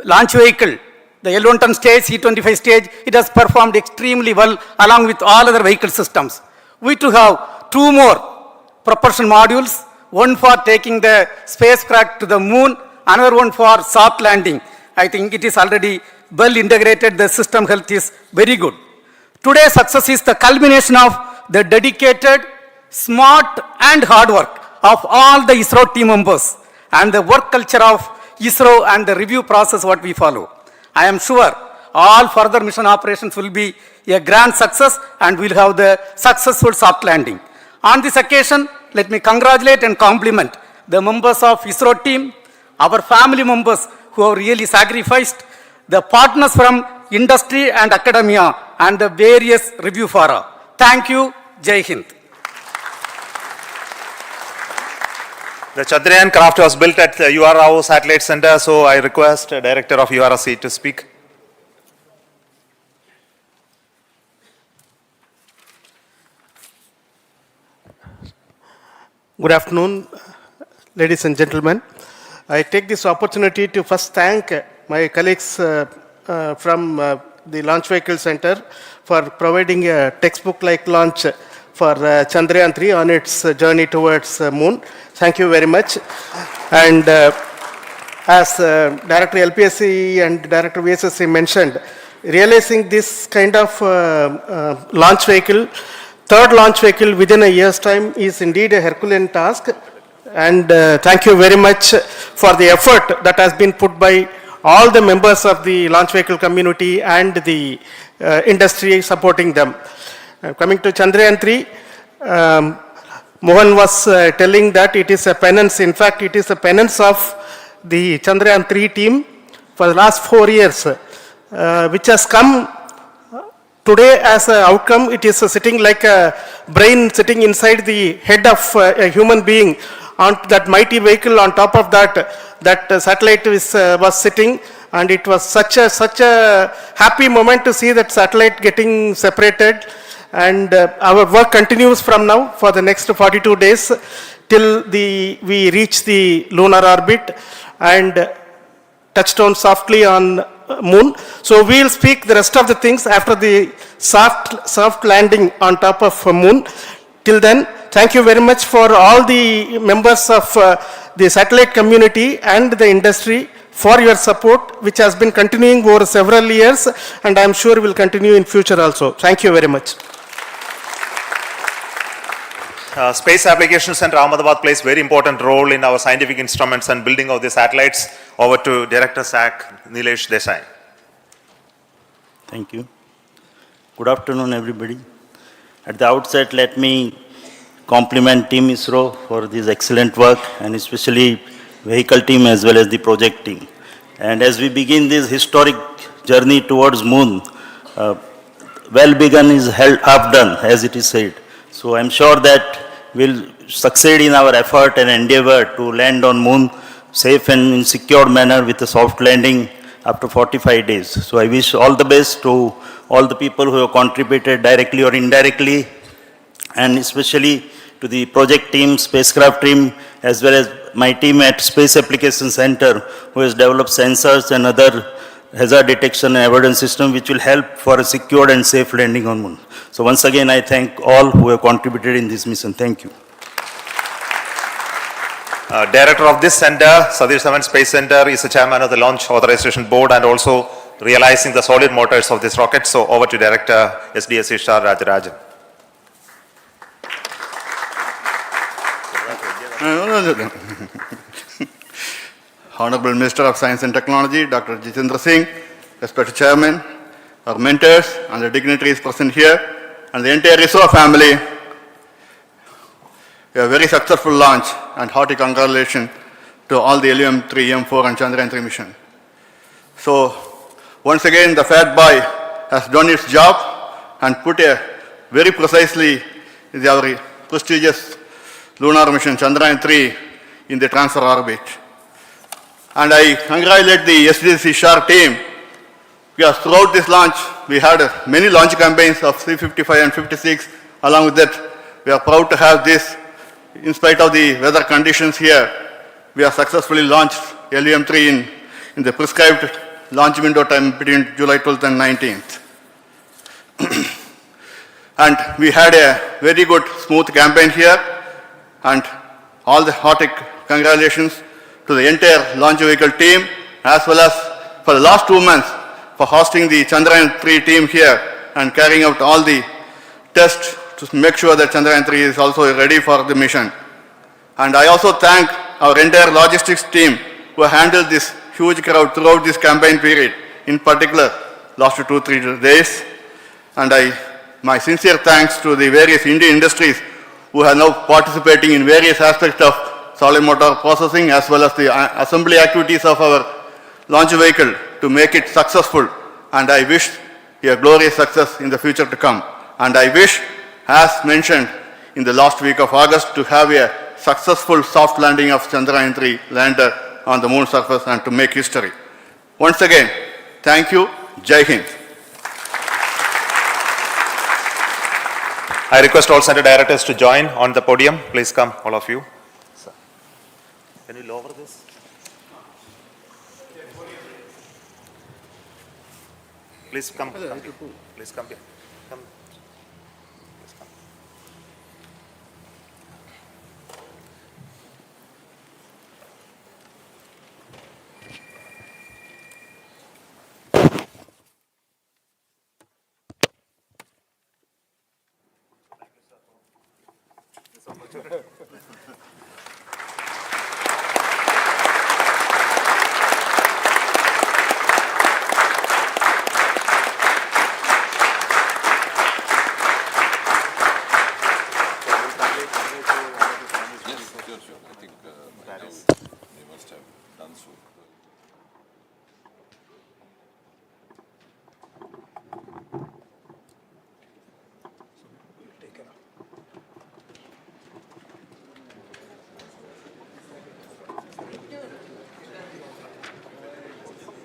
launch vehicle. The L110 stage, C25 stage, it has performed extremely well along with all other vehicle systems. We too have 2 more propulsion modules, one for taking the spacecraft to the moon, another one for soft landing. I think it is already well integrated, the system health is very good. Today's success is the culmination of the dedicated, smart and hard work of all the ISRO team members and the work culture of ISRO and the review process what we follow. I am sure all further mission operations will be a grand success and we'll have the successful soft landing. On this occasion, let me congratulate and compliment the members of ISRO team, our family members who have really sacrificed, the partners from industry and academia and the various review fora. Thank you. Jai Hind. The Chandrayaan craft was built at the URAO Satellite Center, so I request the Director of URC to speak. Good afternoon, ladies and gentlemen. I take this opportunity to first thank my colleagues from the Launch Vehicle Center for providing a textbook-like launch for Chandrayaan-3 on its journey towards moon. Thank you very much. And as Director LPSC and Director VSSC mentioned, realizing this kind of launch vehicle, third launch vehicle within a year's time is indeed a Herculean task. And thank you very much for the effort that has been put by all the members of the launch vehicle community and the industry supporting them. Coming to Chandrayaan-3, Mohan was telling that it is a penance. In fact, it is a penance of the Chandrayaan-3 team for the last 4 years, which has come today as an outcome. It is sitting like a brain sitting inside the head of a human being. On that mighty vehicle, on top of that satellite was sitting, and it was such a happy moment to see that satellite getting separated. And our work continues from now for the next 42 days till we reach the lunar orbit and touchdown softly on moon. So we'll speak the rest of the things after the soft landing on top of moon. Till then, thank you very much for all the members of the satellite community and the industry for your support, which has been continuing over several years, and I am sure will continue in future also. Thank you very much. Space Application Center Ahmedabad plays very important role in our scientific instruments and building of the satellites. Over to Director SAC, Nilesh Desai. Thank you. Good afternoon, everybody. At the outset, let me compliment Team ISRO for this excellent work, and especially vehicle team as well as the project team. And as we begin this historic journey towards moon, well begun is half done, as it is said. So I'm sure that we'll succeed in our effort and endeavor to land on moon safe and in secure manner with a soft landing after 45 days. So I wish all the best to all the people who have contributed directly or indirectly, and especially to the project team, spacecraft team, as well as my team at Space Application Center, who has developed sensors and other hazard detection and avoidance system which will help for a secured and safe landing on moon. So once again, I thank all who have contributed in this mission. Thank you. Director of this center, Satish Dhawan Space Center, is the chairman of the Launch Authorization Board and also realizing the solid motors of this rocket. So over to Director SDSC Shah Rajarajan. Honorable Minister of Science and Technology, Dr. Jitendra Singh, respected Chairman, our mentors and the dignitaries present here, and the entire ISRO family, a very successful launch and hearty congratulations to all the LVM-3, M4 and Chandrayaan-3 mission. So, once again, the Fat Boy has done its job and put a very precisely our prestigious lunar mission Chandrayaan-3 in the transfer orbit. And I congratulate the SDSC SHAR team, because throughout this launch, we had many launch campaigns of 355 and 56. Along with that, we are proud to have this. In spite of the weather conditions here, we have successfully launched LVM-3 in the prescribed launch window time between July 12th and 19th. And we had a very good, smooth campaign here, and all the hearty congratulations to the entire launch vehicle team, as well as for the last 2 months for hosting the Chandrayaan-3 team here and carrying out all the tests to make sure that Chandrayaan-3 is also ready for the mission. And I also thank our entire logistics team who handled this huge crowd throughout this campaign period, in particular last 2-3 days. And my sincere thanks to the various Indian industries who are now participating in various aspects of solid motor processing as well as the assembly activities of our launch vehicle to make it successful. And I wish a glorious success in the future to come. And I wish, as mentioned in the last week of August, to have a successful soft landing of Chandrayaan-3 lander on the moon surface and to make history. Once again, thank you. Jai Hind. I request all center directors to join on the podium. Please come, all of you. Can you lower this? Please come. Please come here. Come. Please come.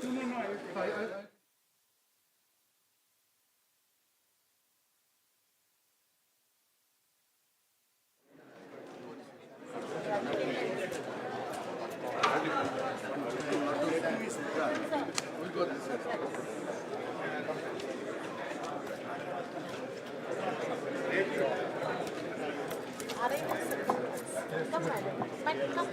No, I